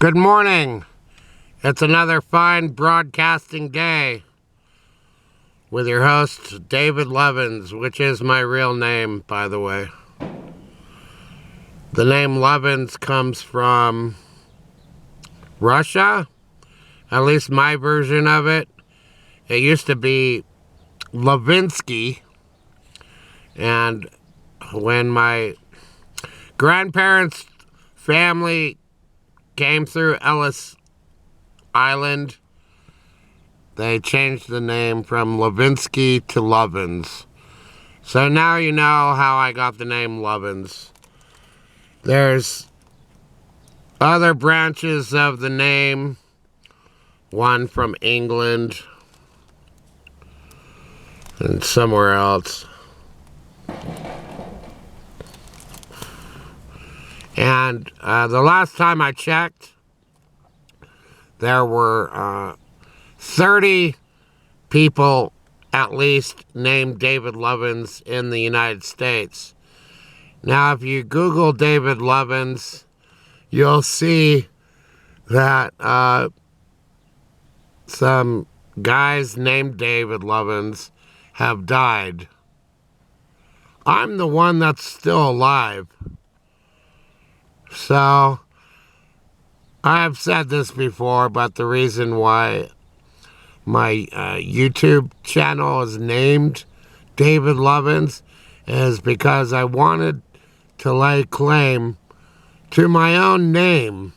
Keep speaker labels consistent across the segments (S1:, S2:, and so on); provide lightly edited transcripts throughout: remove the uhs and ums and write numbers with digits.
S1: Good morning. It's another fine broadcasting day with your host, David Lovins, which is my real name, by the way. The name Lovins comes from Russia, at least my version of it. It used to be Levinsky, and when my grandparents' family came through Ellis Island, they changed the name from Levinsky to Lovins. So now you know how I got the name Lovins. There's other branches of the name, one from England and somewhere else. And the last time I checked, there were 30 people at least named David Lovins in the United States. Now, if you Google David Lovins, you'll see that some guys named David Lovins have died. I'm the one that's still alive. So, I've said this before, but the reason why my YouTube channel is named David Lovins is because I wanted to lay claim to my own name.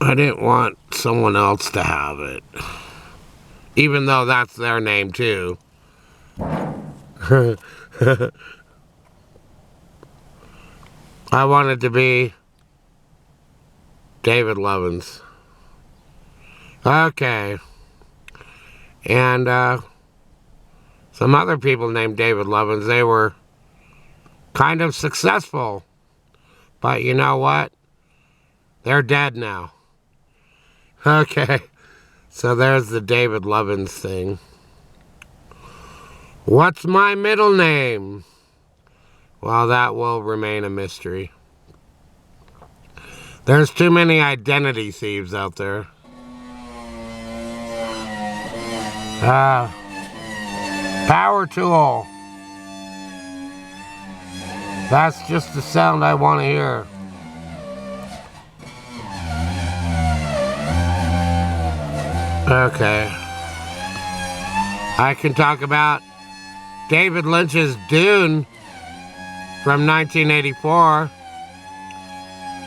S1: I didn't want someone else to have it, even though that's their name too. I wanted to be David Lovins. Okay. And some other people named David Lovins, they were kind of successful. But you know what? They're dead now. Okay. So there's the David Lovins thing. What's my middle name? Well, that will remain a mystery. There's too many identity thieves out there. Power tool. That's just the sound I want to hear. Okay. I can talk about David Lynch's Dune from 1984.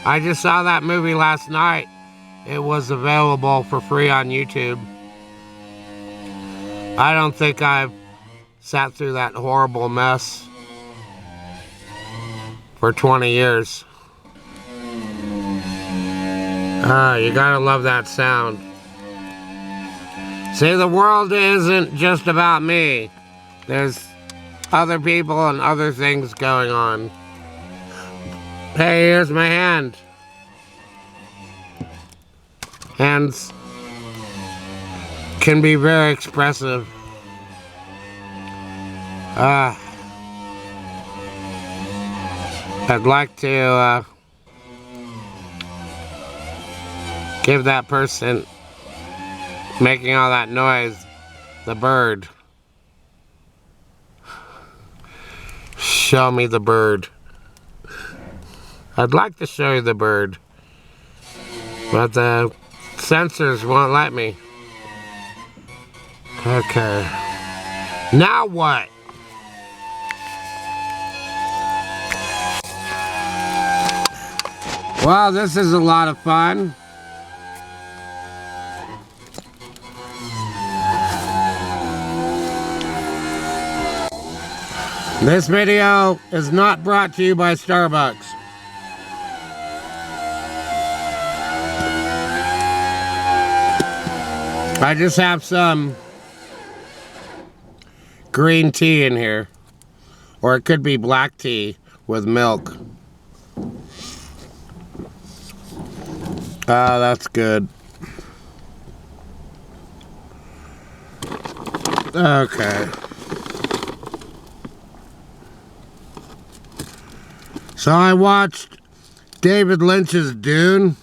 S1: I just saw that movie last night. It was available for free on YouTube. I don't think I've sat through that horrible mess for 20 years. You gotta love that sound. See, the world isn't just about me. There's other people and other things going on. Hey, here's my hand. Hands can be very expressive. I'd like to give that person making all that noise the bird. Show me the bird. I'd like to show you the bird, but the sensors won't let me. Okay. Now what? Well, this is a lot of fun. This video is not brought to you by Starbucks. I just have some green tea in here. Or it could be black tea with milk. Ah, that's good. Okay. So I watched David Lynch's Dune.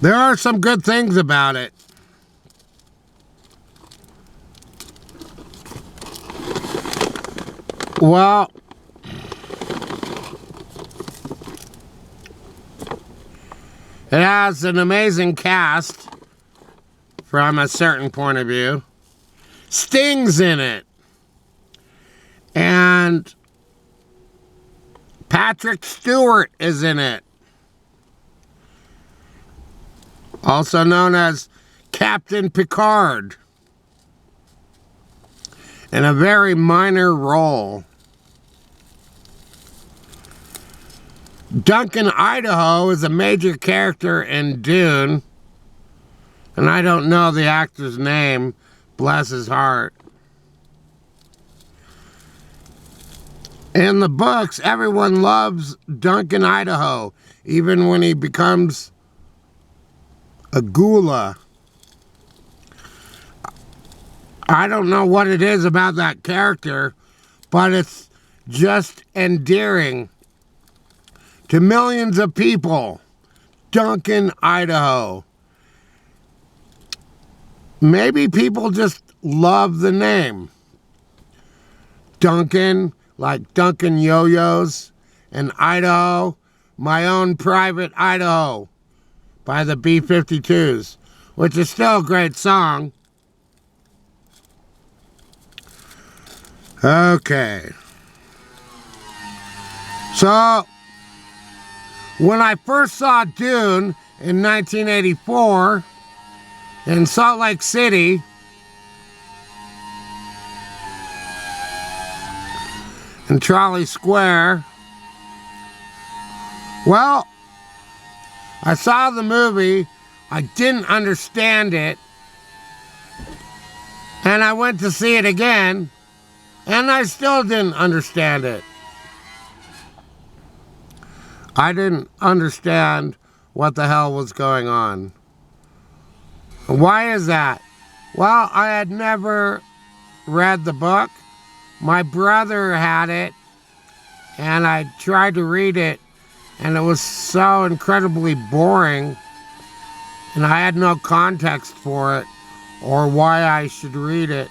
S1: There are some good things about it. Well, it has an amazing cast from a certain point of view. Sting's in it. And Patrick Stewart is in it. Also known as Captain Picard. In a very minor role. Duncan Idaho is a major character in Dune. And I don't know the actor's name. Bless his heart. In the books, everyone loves Duncan Idaho. Even when he becomes a ghoul. I don't know what it is about that character, but it's just endearing to millions of people. Duncan Idaho. Maybe people just love the name. Duncan, like Duncan Yo-Yos, and Idaho, my own private Idaho, by the B-52s, which is still a great song. Okay. So, when I first saw Dune in 1984 in Salt Lake City, in Trolley Square, well, I saw the movie, I didn't understand it, and I went to see it again, and I still didn't understand it. I didn't understand what the hell was going on. Why is that? Well, I had never read the book. My brother had it, and I tried to read it, and it was so incredibly boring, and I had no context for it, or why I should read it.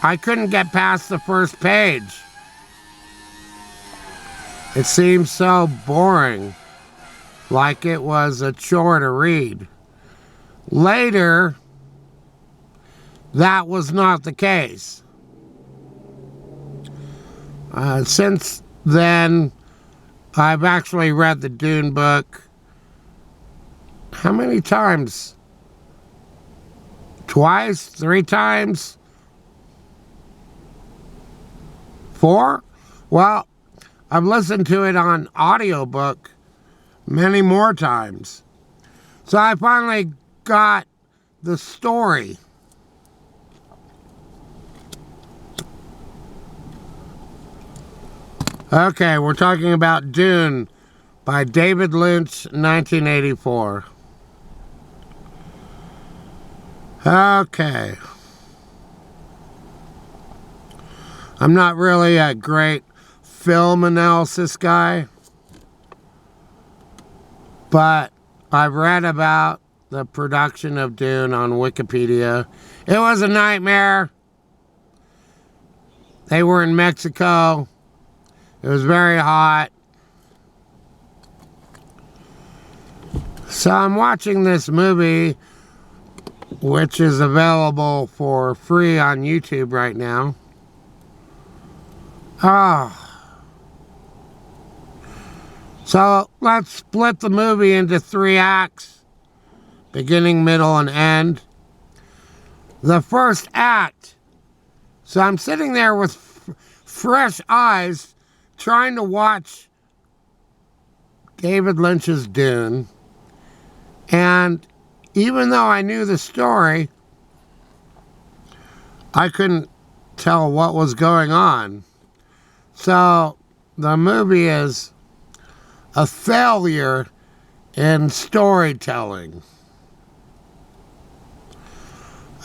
S1: I couldn't get past the first page. It seemed so boring, like it was a chore to read. Later, that was not the case. Since then, I've actually read the Dune book. How many times? Twice? 3 times? 4? Well, I've listened to it on audiobook many more times. So I finally got the story. Okay, we're talking about Dune by David Lynch, 1984. Okay. I'm not really a great film analysis guy, but I've read about the production of Dune on Wikipedia. It was a nightmare. They were in Mexico. It was very hot. So I'm watching this movie, which is available for free on YouTube right now. So let's split the movie into 3 acts, beginning, middle, and end. The first act. So I'm sitting there with fresh eyes, trying to watch David Lynch's Dune, and even though I knew the story, I couldn't tell what was going on. So the movie is a failure in storytelling.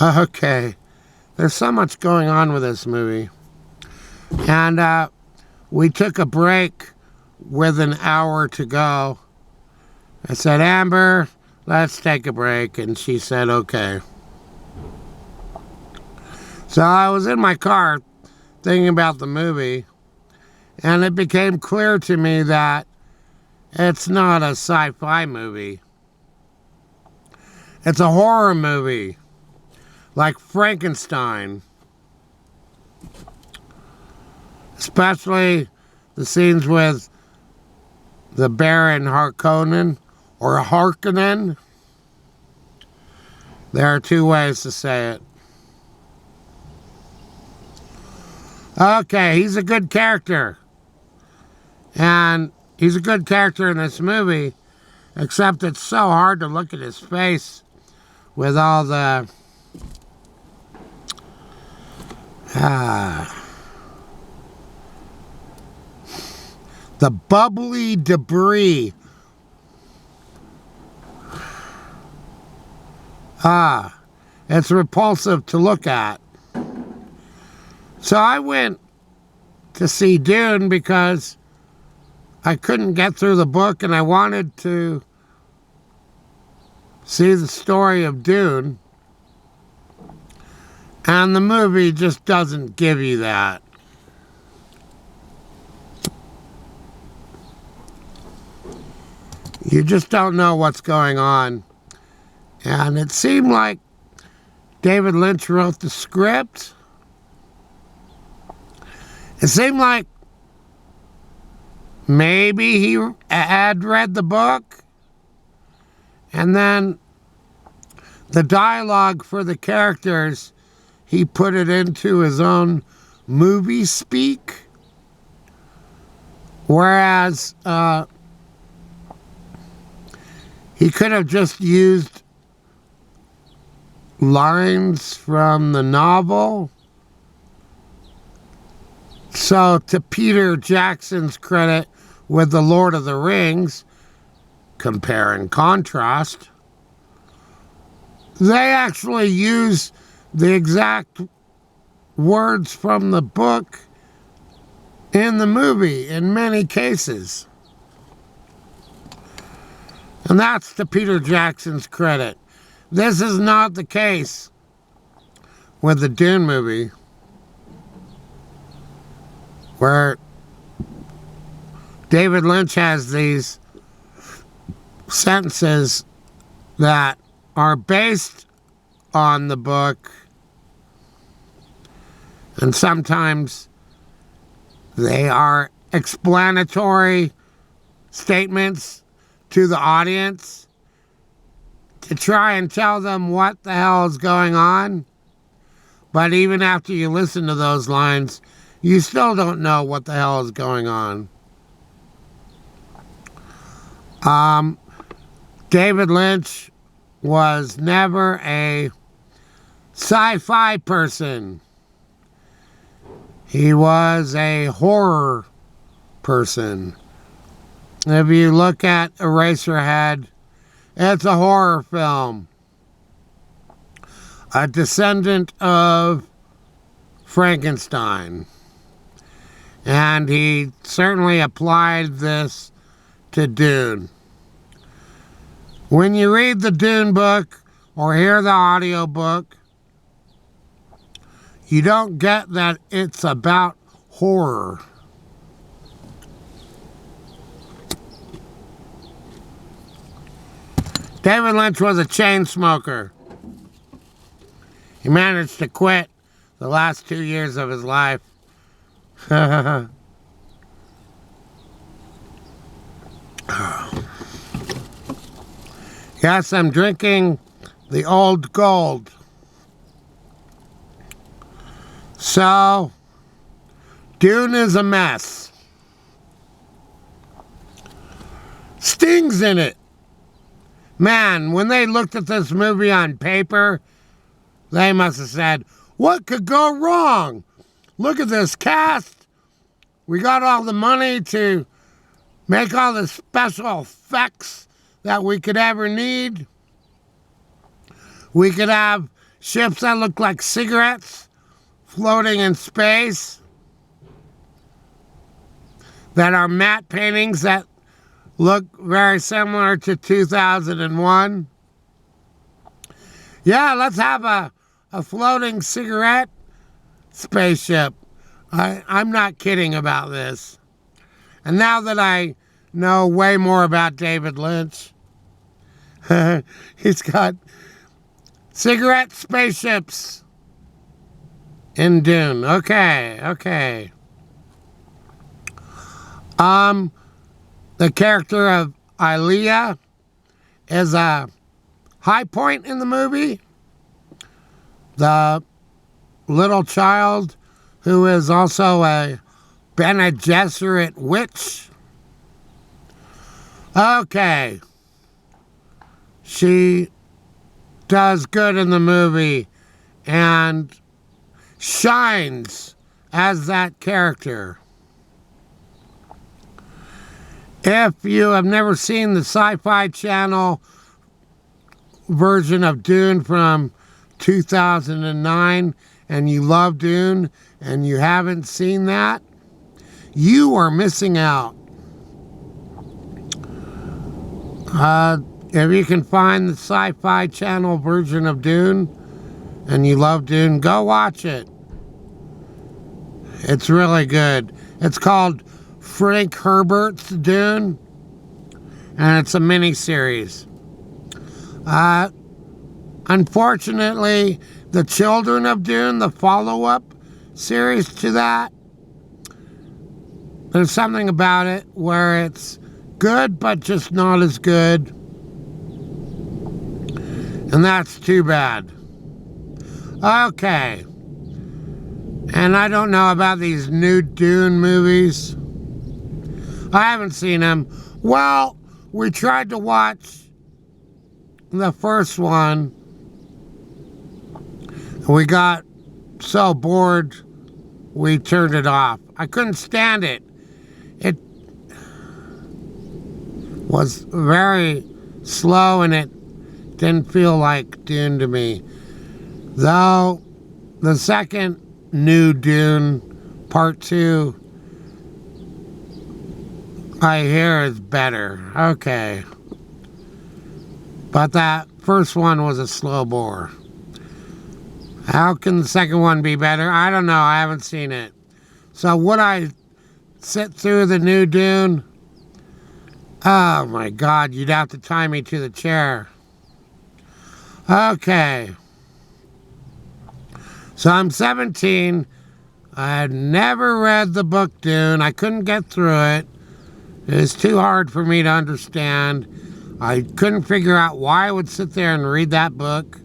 S1: Okay, there's so much going on with this movie. And we took a break with an hour to go. I said, Amber, let's take a break. And she said, okay. So I was in my car thinking about the movie, and it became clear to me that it's not a sci-fi movie. It's a horror movie, like Frankenstein. Especially the scenes with the Baron Harkonnen, or Harkonnen. There are two ways to say it. Okay, he's a good character. And he's a good character in this movie, except it's so hard to look at his face with all the bubbly debris. It's repulsive to look at. So I went to see Dune because I couldn't get through the book and I wanted to see the story of Dune. And the movie just doesn't give you that. You just don't know what's going on. And it seemed like David Lynch wrote the script. It seemed like maybe he had read the book, and then the dialogue for the characters, he put it into his own movie speak. Whereas he could have just used lines from the novel. So, to Peter Jackson's credit with The Lord of the Rings, compare and contrast, they actually use the exact words from the book in the movie in many cases. And that's to Peter Jackson's credit. This is not the case with the Dune movie, where David Lynch has these sentences that are based on the book, and sometimes they are explanatory statements to the audience to try and tell them what the hell is going on. But even after you listen to those lines, you still don't know what the hell is going on. David Lynch was never a sci-fi person. He was a horror person. If you look at Eraserhead, it's a horror film. A descendant of Frankenstein. And he certainly applied this to Dune. When you read the Dune book or hear the audio book, you don't get that it's about horror. David Lynch was a chain smoker. He managed to quit the last 2 years of his life. Yes, I'm drinking the old gold. So, Dune is a mess. Sting's in it. Man, when they looked at this movie on paper, they must have said, what could go wrong? Look at this cast. We got all the money to make all the special effects that we could ever need. We could have ships that look like cigarettes floating in space. that are matte paintings that look very similar to 2001. Yeah, let's have a floating cigarette spaceship. I'm not kidding about this. And now that I know way more about David Lynch, he's got cigarette spaceships in Dune. Okay. The character of Ilea is a high point in the movie. The little child who is also a Bene Gesserit witch. Okay. She does good in the movie and shines as that character. If you have never seen the Sci-Fi Channel version of Dune from 2009 and you love Dune and you haven't seen that, you are missing out. If you can find the Sci-Fi Channel version of Dune and you love Dune, go watch it. It's really good. It's called Frank Herbert's Dune, and it's a mini-series. Unfortunately, The Children of Dune, the follow-up series to that, there's something about it where it's good, but just not as good. And that's too bad. Okay. And I don't know about these new Dune movies. I haven't seen them. Well, we tried to watch the first one. We got so bored, we turned it off. I couldn't stand it. It was very slow and it didn't feel like Dune to me. Though the second new Dune, Part 2, I hear is better. Okay. But that first one was a slow bore. How can the second one be better? I don't know. I haven't seen it. So would I sit through the new Dune? Oh my God, you'd have to tie me to the chair. Okay. So I'm 17. I had never read the book Dune. I couldn't get through it. It was too hard for me to understand. I couldn't figure out why I would sit there and read that book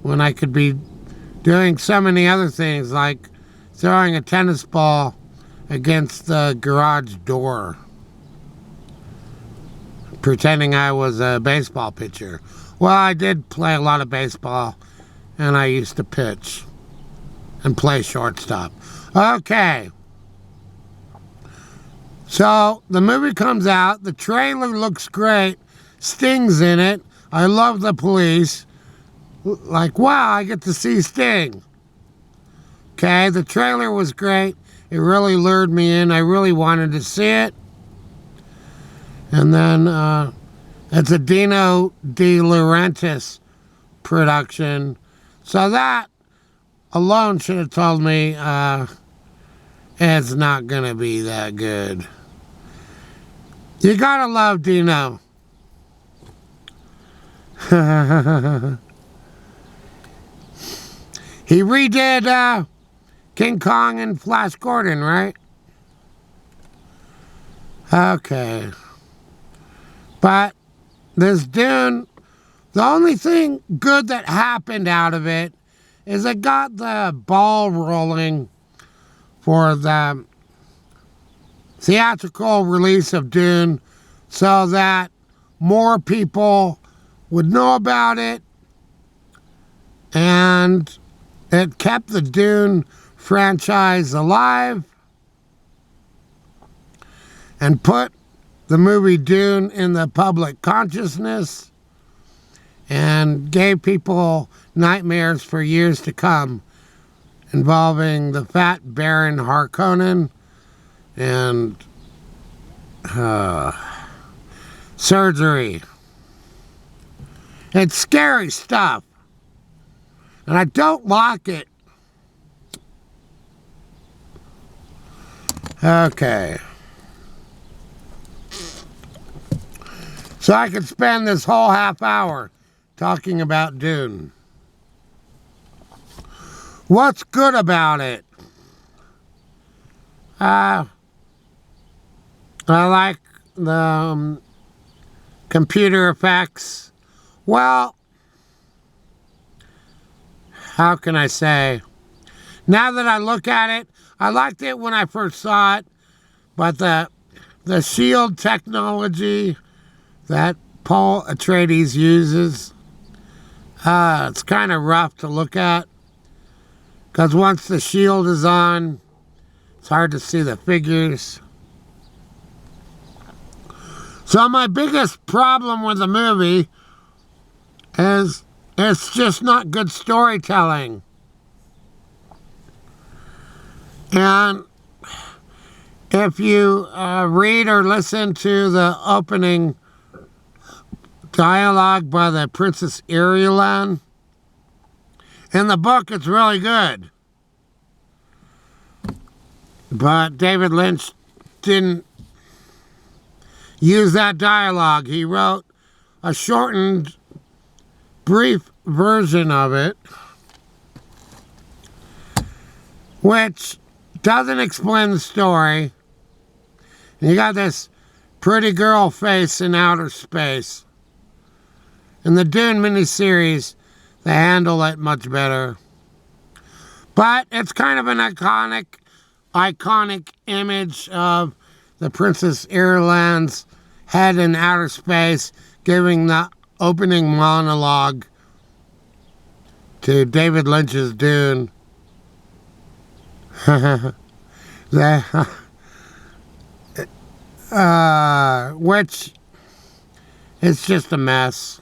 S1: when I could be doing so many other things, like throwing a tennis ball against the garage door, pretending I was a baseball pitcher. Well, I did play a lot of baseball, and I used to pitch and play shortstop. Okay. So the movie comes out. The trailer looks great. Sting's in it. I love the police. Like, wow, I get to see Sting. Okay, the trailer was great. It really lured me in. I really wanted to see it. And then it's a Dino De Laurentiis production. So that alone should have told me it's not going to be that good. You gotta love Dino. He redid King Kong and Flash Gordon, right? Okay. But this Dune, the only thing good that happened out of it is it got the ball rolling for the theatrical release of Dune so that more people would know about it, and it kept the Dune franchise alive and put the movie Dune in the public consciousness and gave people nightmares for years to come involving the fat Baron Harkonnen and surgery. It's scary stuff. And I don't like it. Okay. So I could spend this whole half hour talking about Dune. What's good about it? I like the computer effects. Well, how can I say? Now that I look at it, I liked it when I first saw it, but the shield technology that Paul Atreides uses, it's kind of rough to look at, because once the shield is on, it's hard to see the figures. So my biggest problem with the movie is it's just not good storytelling. And if you read or listen to the opening dialogue by the Princess Irulan, in the book it's really good. But David Lynch didn't use that dialogue. He wrote a shortened, brief version of it, which doesn't explain the story. And you got this pretty girl face in outer space. In the Dune miniseries, they handle it much better. But it's kind of an iconic image of the Princess Irulan's head in outer space giving the opening monologue to David Lynch's Dune. Which is just a mess.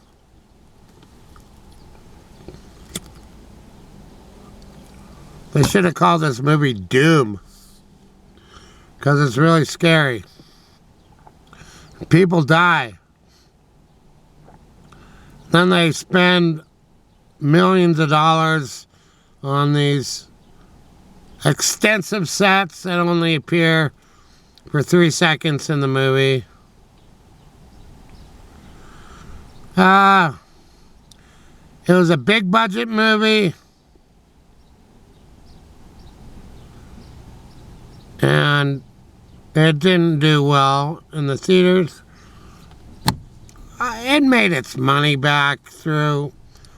S1: They should have called this movie Doom, because it's really scary. People die. Then they spend millions of dollars on these extensive sets that only appear for 3 seconds in the movie. It was a big budget movie. And it didn't do well in the theaters. It made its money back through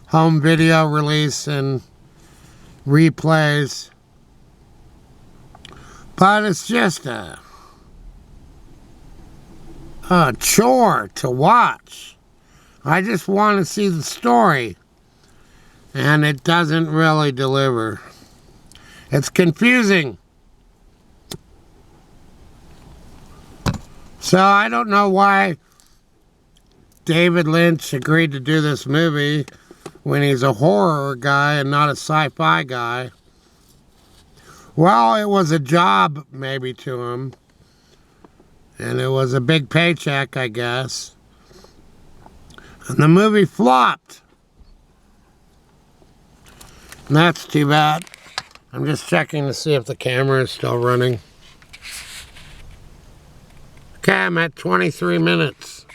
S1: home video release and replays. But it's just a chore to watch. I just want to see the story. And it doesn't really deliver. It's confusing. So I don't know why David Lynch agreed to do this movie when he's a horror guy and not a sci-fi guy. Well, it was a job maybe to him. And it was a big paycheck, I guess. And the movie flopped. And that's too bad. I'm just checking to see if the camera is still running. Okay, I'm at 23 minutes.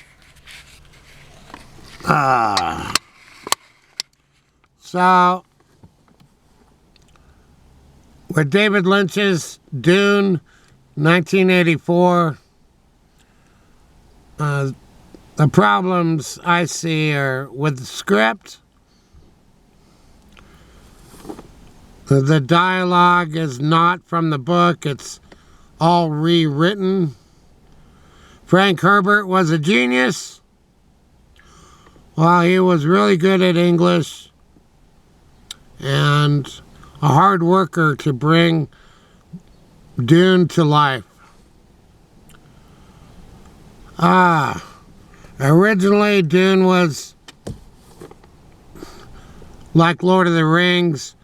S1: So, with David Lynch's Dune, 1984, the problems I see are with the script. The dialogue is not from the book, it's all rewritten. Frank Herbert was a genius. Well, he was really good at English and a hard worker to bring Dune to life. Originally Dune was like Lord of the Rings,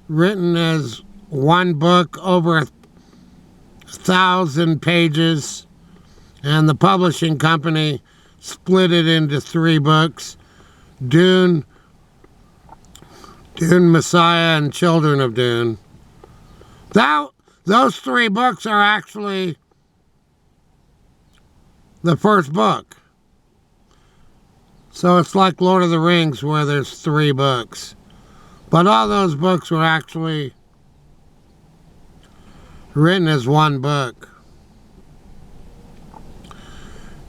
S1: written as one book over 1,000 pages. and the publishing company split it into 3 books: Dune, Dune Messiah, and Children of Dune. Those 3 books are actually the first book. So it's like Lord of the Rings, where there's 3 books. But all those books were actually written as 1 book.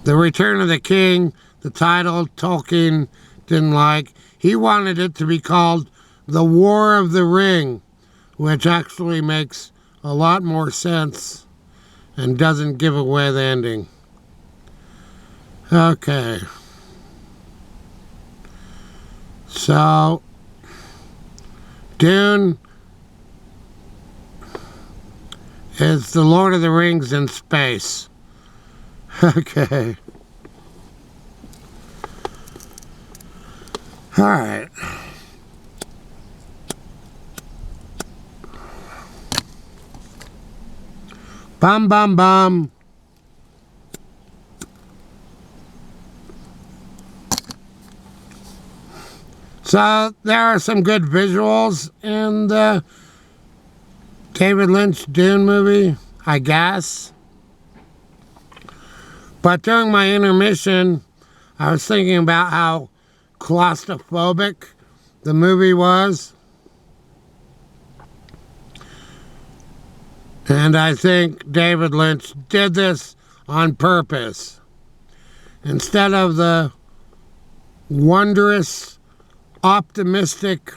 S1: The Return of the King, the title Tolkien didn't like. He wanted it to be called The War of the Ring, which actually makes a lot more sense and doesn't give away the ending. Okay. So, Dune is the Lord of the Rings in space. Okay. All right. Bum, bum, bum. So there are some good visuals in the David Lynch Dune movie, I guess. But during my intermission, I was thinking about how claustrophobic the movie was. And I think David Lynch did this on purpose. Instead of the wondrous, optimistic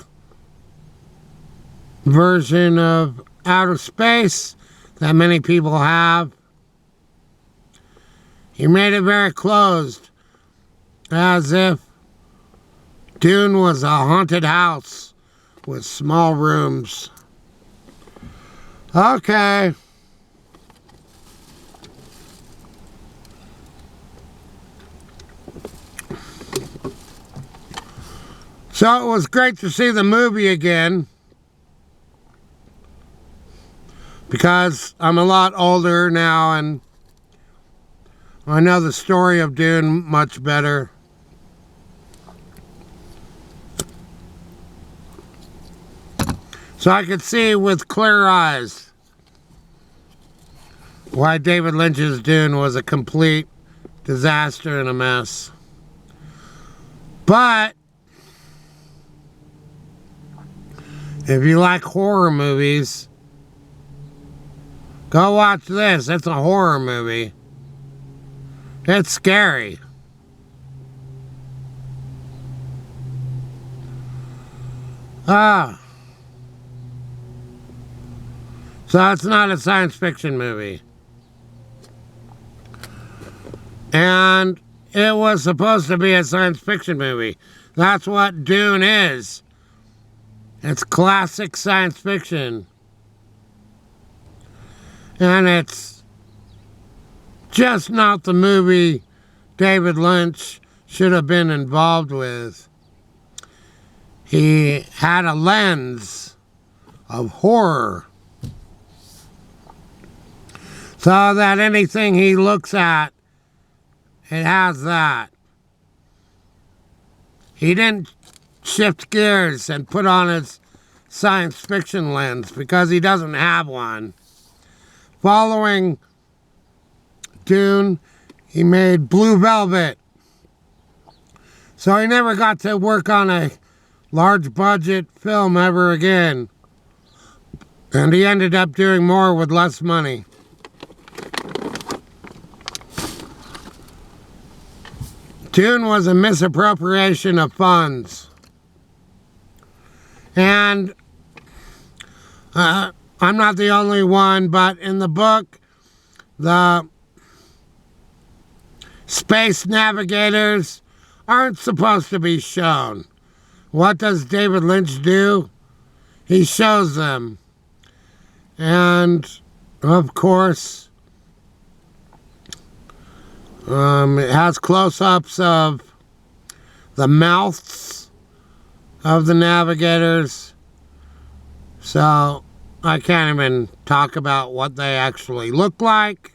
S1: version of outer space that many people have, he made it very closed, as if Dune was a haunted house with small rooms. Okay. So it was great to see the movie again, because I'm a lot older now and I know the story of Dune much better. So I could see with clear eyes why David Lynch's Dune was a complete disaster and a mess. But if you like horror movies, go watch this. It's a horror movie. It's scary. So it's not a science fiction movie. And it was supposed to be a science fiction movie. That's what Dune is. It's classic science fiction. And it's just not the movie David Lynch should have been involved with. He had a lens of horror, so that anything he looks at, it has that. He didn't shift gears and put on his science fiction lens because he doesn't have one. Following Dune, he made Blue Velvet. So he never got to work on a large budget film ever again. And he ended up doing more with less money. Dune was a misappropriation of funds. And I'm not the only one, but in the book, the space navigators aren't supposed to be shown. What does David Lynch do? He shows them. And, of course, it has close-ups of the mouths of the navigators. So I can't even talk about what they actually look like.